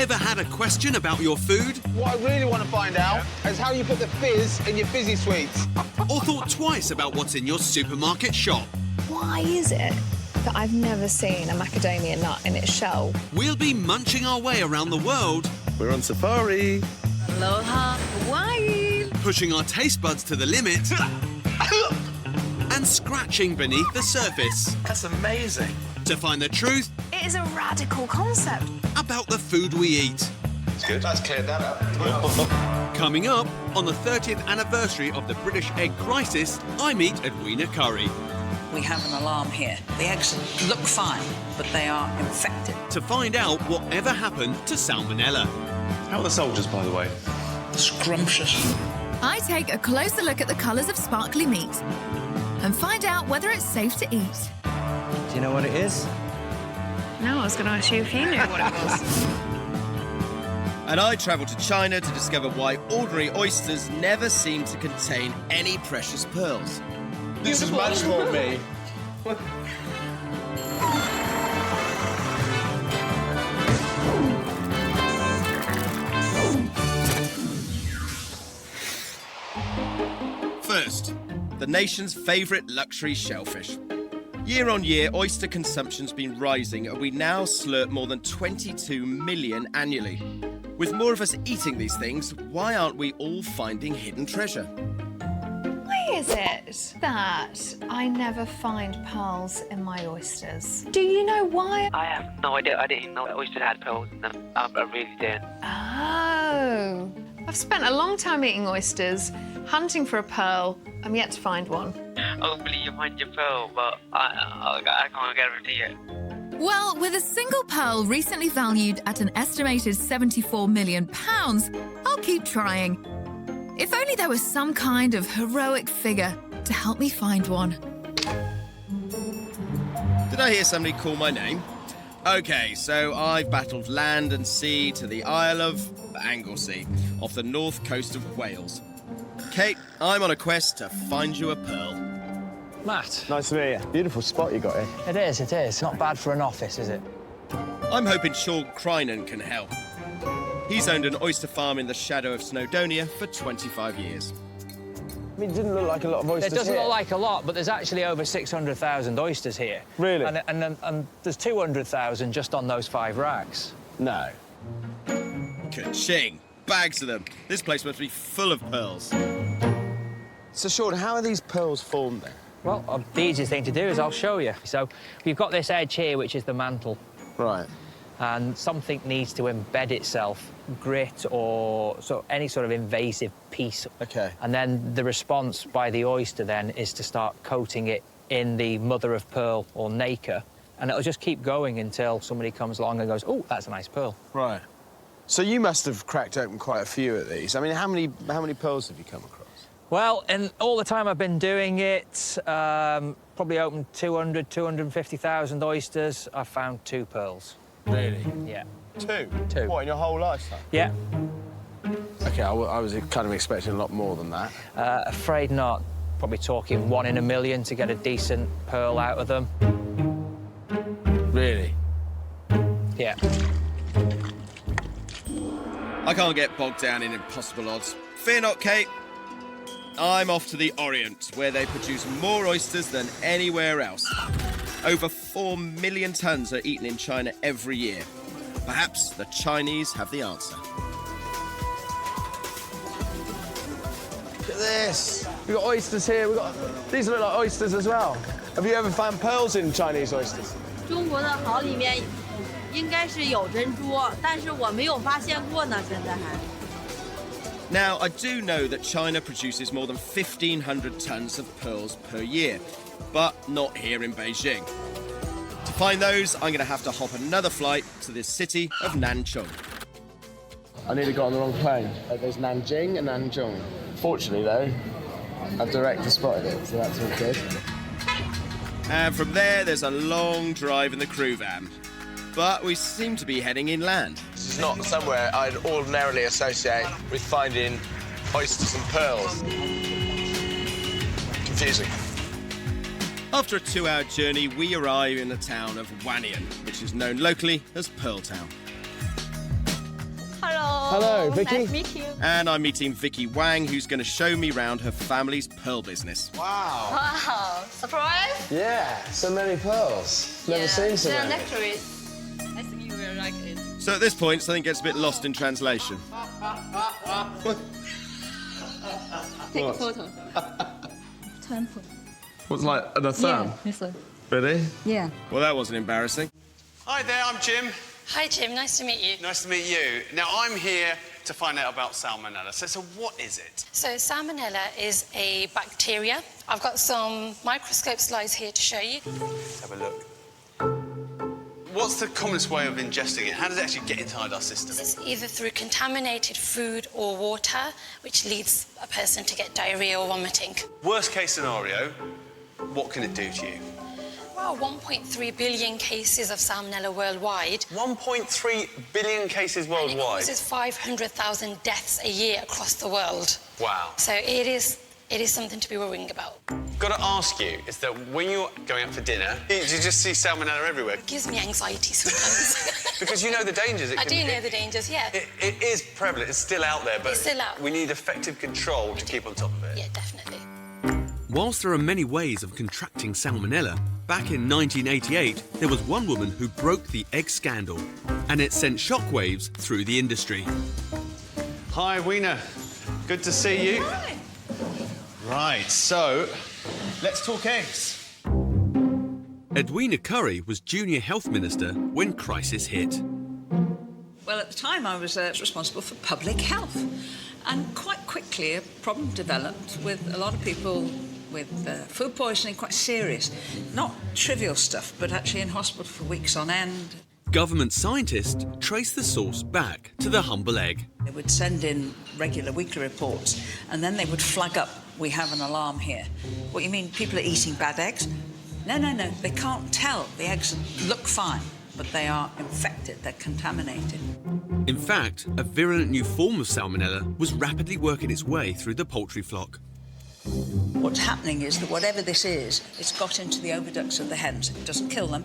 Ever had a question about your food? What I really want to find out is how you put the fizz in your fizzy sweets. Or thought twice about what's in your supermarket shop? Why is it that I've never seen a macadamia nut in its shell? We'll be munching our way around the world. We're on safari. Aloha, Hawaii! Pushing our taste buds to the limit. And scratching beneath the surface. That's amazing. To find the truth It is a radical concept. about the food we eat. It's good. Let's clear that up. Coming up, on the 30th anniversary of the British egg crisis, I meet Edwina Currie. We have an alarm here. The eggs look fine, but they are infected. To find out whatever happened to Salmonella. How are the soldiers, by the way? Scrumptious. I take a closer look at the colours of sparkly meat and find out whether it's safe to eat. Do you know what it is? No, I was going to ask you if you knew what it was. And I travelled to China to discover why ordinary oysters never seem to contain any precious pearls. This is much more me. First, the nation's favourite luxury shellfish. Year on year, oyster consumption's been rising, and we now slurp more than 22 million annually. With more of us eating these things, why aren't we all finding hidden treasure? Why is it that I never find pearls in my oysters? Do you know why? I have no idea. I didn't know oysters had pearls in them. I really didn't. Oh. I've spent a long time eating oysters, hunting for a pearl. I'm yet to find one. Hopefully you find your pearl, but I can't guarantee it. Well, with a single pearl recently valued at an estimated £74 million, I'll keep trying. If only there was some kind of heroic figure to help me find one. Did I hear somebody call my name? OK, so I've battled land and sea to the Isle of Anglesey, off the north coast of Wales. Kate, I'm on a quest to find you a pearl. Matt. Nice to meet you. Beautiful spot you got here. It is, it is. Not bad for an office, is it? I'm hoping Sean Crinan can help. He's owned an oyster farm in the shadow of Snowdonia for 25 years. I mean, it didn't look like a lot of oysters It doesn't here. look like a lot, but there's actually over 600,000 oysters here. Really? And there's 200,000 just on those 5 racks. No. Ka-ching! Bags of them. This place must be full of pearls. So, Sean, how are these pearls formed then? Well, the easiest thing to do is I'll show you. So we've got this edge here, which is the mantle. Right. And something needs to embed itself, grit or any sort of invasive piece. OK. And then the response by the oyster then is to start coating it in the mother of pearl or nacre, and it'll just keep going until somebody comes along and goes, oh, that's a nice pearl. Right. So you must have cracked open quite a few of these. I mean, how many pearls have you come across? Well, in all the time I've been doing it, probably opened 200, 250,000 oysters. I've found 2 pearls. Really? Yeah. 2? 2. What, in your whole lifetime? Yeah. OK, I was kind of expecting a lot more than that. Afraid not. Probably talking 1 in a million to get a decent pearl out of them. Really? Yeah. I can't get bogged down in impossible odds. Fear not, Kate. I'm off to the Orient, where they produce more oysters than anywhere else. Over 4 million tonnes are eaten in China every year. Perhaps the Chinese have the answer. Look at this. We've got oysters here. These look like oysters as well. Have you ever found pearls in Chinese oysters? 中国的蚝里面应该是有珍珠，但是我没有发现过呢，现在还。 Now, I do know that China produces more than 1,500 tonnes of pearls per year, but not here in Beijing. To find those, I'm going to have to hop another flight to the city of Nanchong. I nearly got on the wrong plane. There's Nanjing and Nanjong. Fortunately, though, a director spotted it, so that's all good. And from there, there's a long drive in the crew van. But we seem to be heading inland. This is not somewhere I'd ordinarily associate with finding oysters and pearls. Confusing. After a 2-hour journey, we arrive in the town of Wanian, which is known locally as Pearl Town. Hello, Vicky. Nice to meet you. And I'm meeting Vicky Wang, who's going to show me around her family's pearl business. Wow. Wow, surprise. Yeah, so many pearls. Never seen so They're many. nectarine. I think you will like it. So at this point, something gets a bit lost in translation. Take a photo. What's like the thumb? Yeah, this one. Really? Yeah. Well, that wasn't embarrassing. Hi there, I'm Jim. Hi, Jim. Nice to meet you. Nice to meet you. Now, I'm here to find out about Salmonella. So what is it? So, Salmonella is a bacteria. I've got some microscope slides here to show you. Let's have a look. What's the commonest way of ingesting it? How does it actually get inside our system? It's either through contaminated food or water, which leads a person to get diarrhea or vomiting. Worst case scenario, what can it do to you? Well, 1.3 billion cases of Salmonella worldwide. 1.3 billion cases And it worldwide? causes 500,000 deaths a year across the world. Wow. So it is something to be worrying about. Got to ask you, is that when you're going out for dinner, do you just see Salmonella everywhere? It gives me anxiety sometimes. Because you know the dangers. I do know the dangers, yeah. It is prevalent, it's still out there, but It's still out. we need effective control to keep on top of it. Yeah, definitely. Whilst there are many ways of contracting salmonella, back in 1988 there was one woman who broke the egg scandal, and it sent shockwaves through the industry. Hi, Edwina. Good to see you. Hi. Right, so let's talk eggs. Edwina Currie was Junior Health Minister when crisis hit. Well, at the time I was responsible for public health, and quite quickly a problem developed with a lot of people with food poisoning, quite serious. Not trivial stuff, but actually in hospital for weeks on end. Government scientists traced the source back to the humble egg. They would send in regular weekly reports, and then they would flag up, we have an alarm here. What, you mean people are eating bad eggs? No, they can't tell. The eggs look fine, but they are infected, they're contaminated. In fact, a virulent new form of salmonella was rapidly working its way through the poultry flock. What's happening is that whatever this is, it's got into the oviducts of the hens. It doesn't kill them,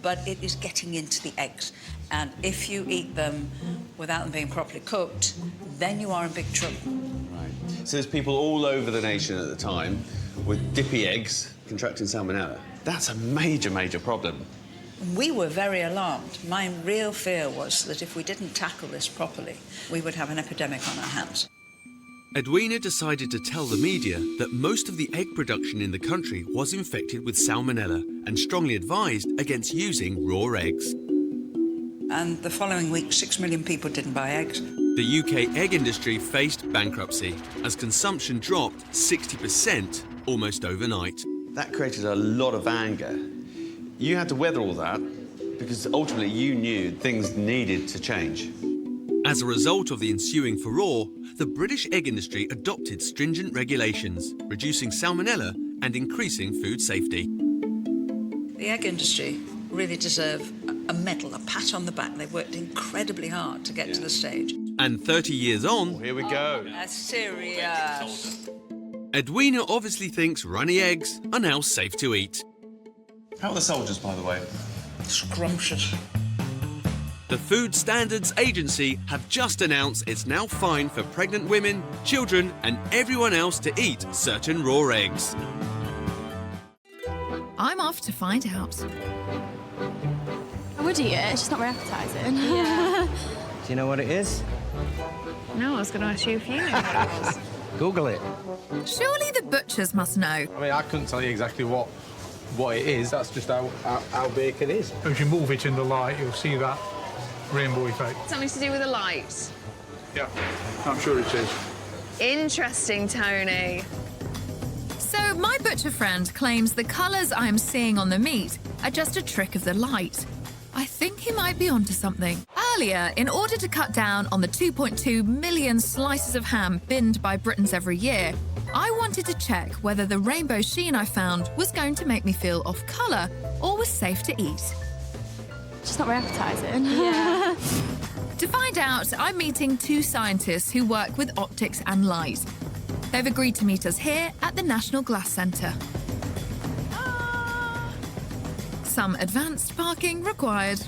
but it is getting into the eggs. And if you eat them without them being properly cooked, then you are in big trouble. Right. So there's people all over the nation at the time with dippy eggs contracting Salmonella. That's a major, major problem. We were very alarmed. My real fear was that if we didn't tackle this properly, we would have an epidemic on our hands. Edwina decided to tell the media that most of the egg production in the country was infected with salmonella and strongly advised against using raw eggs. And the following week, 6 million people didn't buy eggs. The UK egg industry faced bankruptcy as consumption dropped 60% almost overnight. That created a lot of anger. You had to weather all that because ultimately you knew things needed to change. As a result of the ensuing furore, the British egg industry adopted stringent regulations, reducing salmonella and increasing food safety. The egg industry really deserve a medal, a pat on the back. They worked incredibly hard to get to the stage. And 30 years on... Here we go. That's serious. Edwina obviously thinks runny eggs are now safe to eat. How are the soldiers, by the way? Scrumptious. The Food Standards Agency have just announced it's now fine for pregnant women, children and everyone else to eat certain raw eggs. I'm off to find out. I would eat it, it's just not very appetising. Yeah. Do you know what it is? No, I was going to ask you if you knew what it was. Google it. Surely the butchers must know. I mean, I couldn't tell you exactly what it is. That's just how big it is. If you move it in the light, you'll see that rainbow effect. Something to do with the light. Yeah, I'm sure it is. Interesting, Tony. So my butcher friend claims the colours I'm seeing on the meat are just a trick of the light. I think he might be onto something. Earlier, in order to cut down on the 2.2 million slices of ham binned by Britons every year, I wanted to check whether the rainbow sheen I found was going to make me feel off colour or was safe to eat. Just not very appetising. Yeah. To find out, I'm meeting two scientists who work with optics and light. They've agreed to meet us here at the National Glass Centre. Some advanced parking required.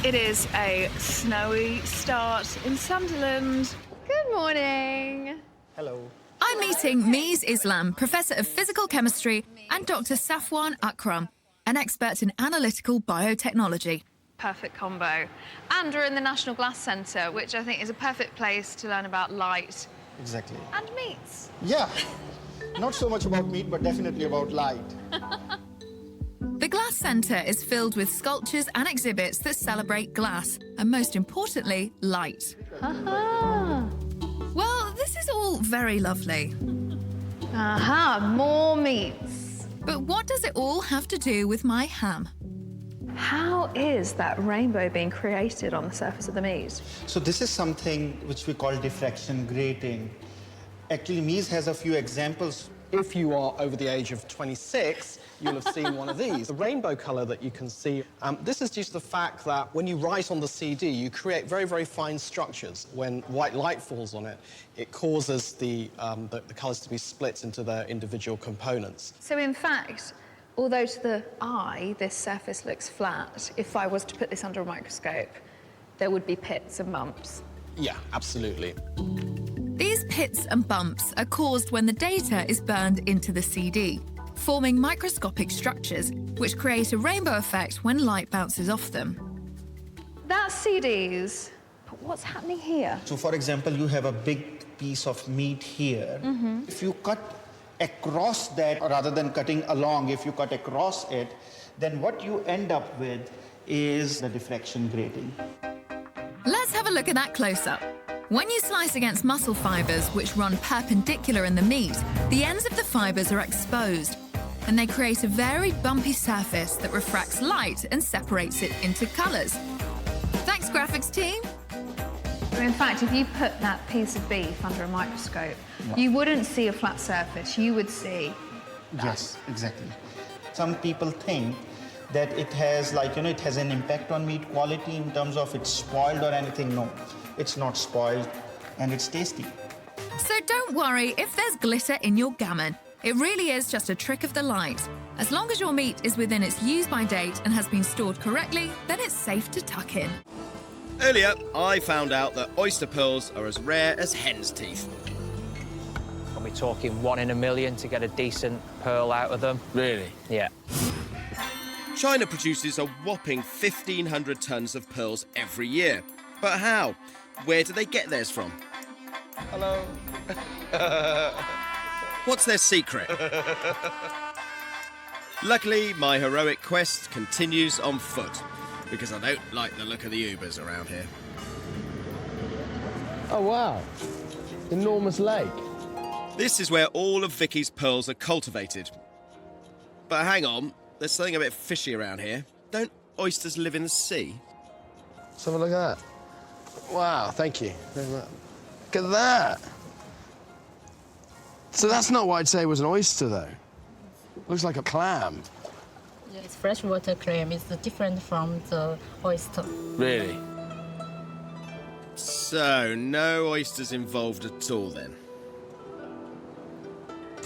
It is a snowy start in Sunderland. Good morning. Hello. I'm meeting Mies Islam, Professor of Physical Chemistry, and Dr. Safwan Akram, an expert in analytical biotechnology. Perfect combo. And we're in the National Glass Centre, which I think is a perfect place to learn about light. Exactly. And meats. Yeah. Not so much about meat, but definitely about light. The Glass Centre is filled with sculptures and exhibits that celebrate glass, and most importantly, light. Aha. Well, this is all very lovely. Aha, more meats. But what does it all have to do with my ham? How is that rainbow being created on the surface of the meat? So this is something which we call diffraction grating. Actually, Mies has a few examples. If you are over the age of 26, you'll have seen one of these. The rainbow colour that you can see, this is due to the fact that when you write on the CD, you create very, very fine structures. When white light falls on it, it causes the colours to be split into their individual components. So in fact, although to the eye this surface looks flat, if I was to put this under a microscope, there would be pits and bumps. Yeah, absolutely. These pits and bumps are caused when the data is burned into the CD, forming microscopic structures which create a rainbow effect when light bounces off them. That's CDs, but what's happening here? So, for example, you have a big piece of meat here. Mm-hmm. If you cut across that, rather than cutting along, if you cut across it, then what you end up with is the diffraction grating. Let's have a look at that close-up. When you slice against muscle fibres which run perpendicular in the meat, the ends of the fibres are exposed, and they create a very bumpy surface that refracts light and separates it into colours. Thanks, graphics team. In fact, if you put that piece of beef under a microscope, you wouldn't see a flat surface, you would see... Yes, exactly. Some people think that it has, it has an impact on meat quality in terms of it's spoiled or anything. No, it's not spoiled, and it's tasty. So don't worry if there's glitter in your gammon. It really is just a trick of the light. As long as your meat is within its use-by date and has been stored correctly, then it's safe to tuck in. Earlier, I found out that oyster pearls are as rare as hen's teeth. Are we talking 1 in a million to get a decent pearl out of them? Really? Yeah. China produces a whopping 1,500 tonnes of pearls every year. But how? Where do they get theirs from? Hello. What's their secret? Luckily, my heroic quest continues on foot, because I don't like the look of the Ubers around here. Oh, wow. Enormous lake. This is where all of Vicky's pearls are cultivated. But hang on, there's something a bit fishy around here. Don't oysters live in the sea? Let's have a look at that. Wow, thank you. Look at that. So that's not what I'd say was an oyster, though. Looks like a clam. Yeah, it's freshwater clam. It's different from the oyster. Really? So, no oysters involved at all, then?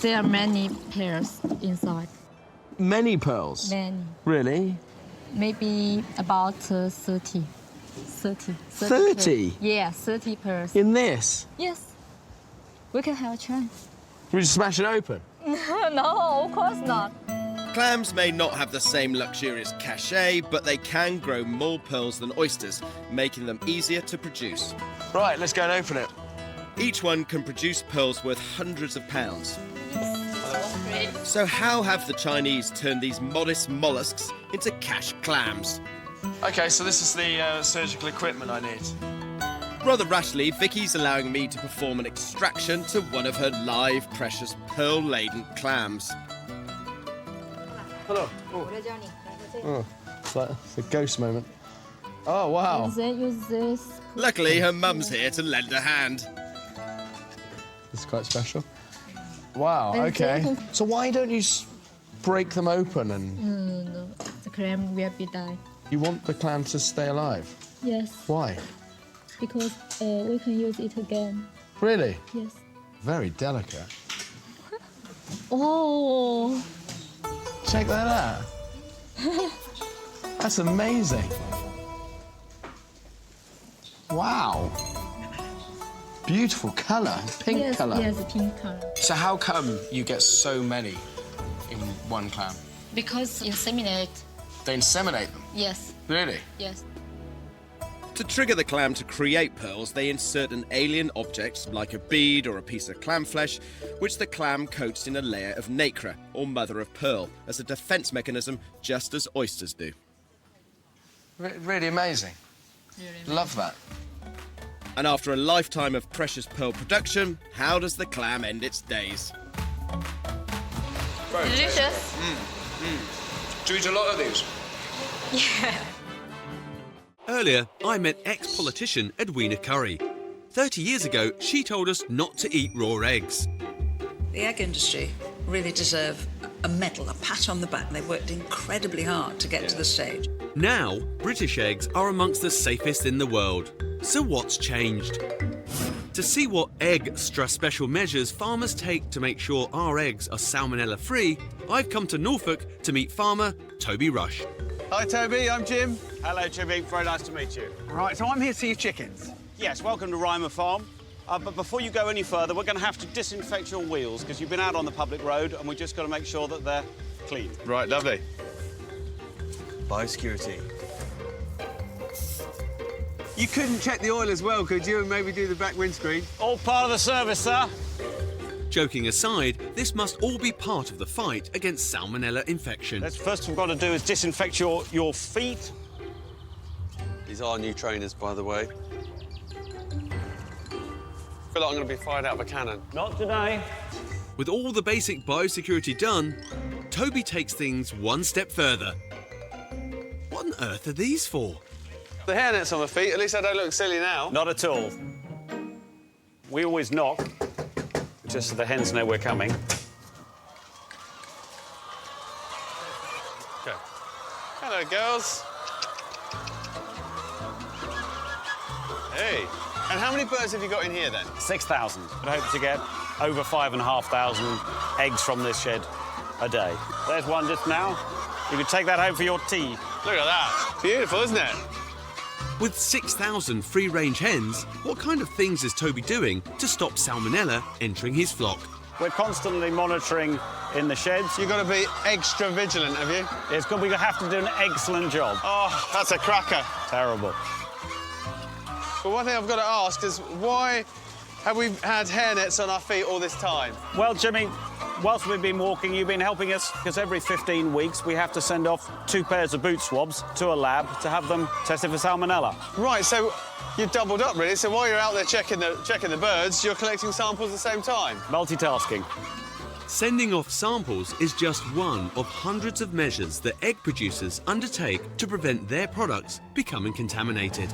There are many pearls inside. Many pearls? Many. Really? Maybe about 30. 30? 30? Yeah, 30 pearls. In this? Yes. We can have a try. We just smash it open? No, of course not. Clams may not have the same luxurious cachet, but they can grow more pearls than oysters, making them easier to produce. Right, let's go and open it. Each one can produce pearls worth hundreds of pounds. So how have the Chinese turned these modest molluscs into cash clams? OK, so this is the surgical equipment I need. Rather rashly, Vicky's allowing me to perform an extraction to one of her live, precious, pearl-laden clams. Hello. Oh, it's a ghost moment. Oh, wow. And then use this. Luckily, her mum's here to lend a hand. This is quite special. Wow, OK. So why don't you break them open and... No, the clam will be die. You want the clam to stay alive? Yes. Why? Because we can use it again. Really? Yes. Very delicate. Oh. Check that out. That's amazing. Wow. Beautiful colour, pink colour. Yes, pink colour. So how come you get so many in one clam? Because inseminate. They inseminate them? Yes. Really? Yes. To trigger the clam to create pearls, they insert an alien object, like a bead or a piece of clam flesh, which the clam coats in a layer of nacre, or mother of pearl, as a defence mechanism, just as oysters do. Really amazing. Love that. And after a lifetime of precious pearl production, how does the clam end its days? Delicious. Do you eat a lot of these? Yeah. Earlier, I met ex-politician Edwina Currie. 30 years ago, she told us not to eat raw eggs. The egg industry really deserve a medal, a pat on the back. They worked incredibly hard to get to the stage. Now, British eggs are amongst the safest in the world. So what's changed? To see what extra special measures farmers take to make sure our eggs are salmonella-free, I've come to Norfolk to meet farmer Toby Rush. Hi, Toby. I'm Jim. Hello, Tebbutt. Very nice to meet you. Right, so I'm here to see your chickens. Yes, welcome to Rymer Farm. But before you go any further, we're going to have to disinfect your wheels because you've been out on the public road and we've just got to make sure that they're clean. Right, lovely. Biosecurity. You couldn't check the oil as well, could you, and maybe do the back windscreen? All part of the service, sir. Joking aside, this must all be part of the fight against salmonella infection. That's first we've got to do is disinfect your feet. These are new trainers, by the way. I feel like I'm going to be fired out of a cannon. Not today. With all the basic biosecurity done, Toby takes things one step further. What on earth are these for? The hairnets on my feet, at least I don't look silly now. Not at all. We always knock, just so the hens know we're coming. Okay. Hello, girls. Hey. And how many birds have you got in here, then? 6,000. I hope to get over 5,500 eggs from this shed a day. There's one just now. You can take that home for your tea. Look at that. Beautiful, isn't it? With 6,000 free-range hens, what kind of things is Toby doing to stop salmonella entering his flock? We're constantly monitoring in the sheds. You've got to be extra vigilant, have you? It's good. We have to do an excellent job. Oh, that's a cracker. Terrible. But one thing I've got to ask is why have we had hairnets on our feet all this time? Well, Jimmy, whilst we've been walking, you've been helping us, because every 15 weeks we have to send off 2 pairs of boot swabs to a lab to have them tested for salmonella. Right, so you've doubled up, really. So while you're out there checking the birds, you're collecting samples at the same time? Multitasking. Sending off samples is just one of hundreds of measures that egg producers undertake to prevent their products becoming contaminated.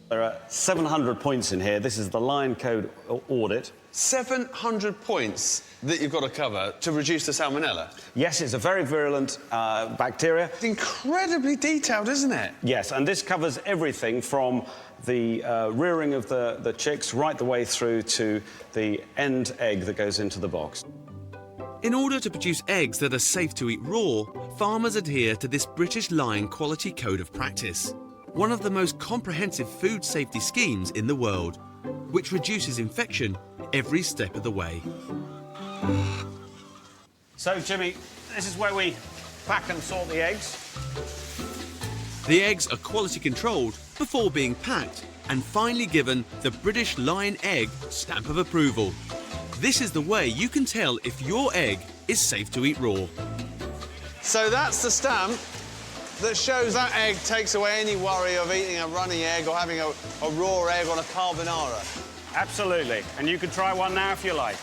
There are 700 points in here. This is the Lion Code audit. 700 points that you've got to cover to reduce the salmonella? Yes, it's a very virulent bacteria. It's incredibly detailed, isn't it? Yes, and this covers everything from the rearing of the chicks right the way through to the end egg that goes into the box. In order to produce eggs that are safe to eat raw, farmers adhere to this British Lion Quality Code of Practice, one of the most comprehensive food safety schemes in the world, which reduces infection every step of the way. So, Jimmy, this is where we pack and sort the eggs. The eggs are quality controlled before being packed and finally given the British Lion Egg stamp of approval. This is the way you can tell if your egg is safe to eat raw. So that's the stamp that shows that egg takes away any worry of eating a runny egg or having a raw egg on a carbonara. Absolutely. And you can try one now if you like.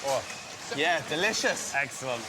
Oh, yeah, delicious. Excellent.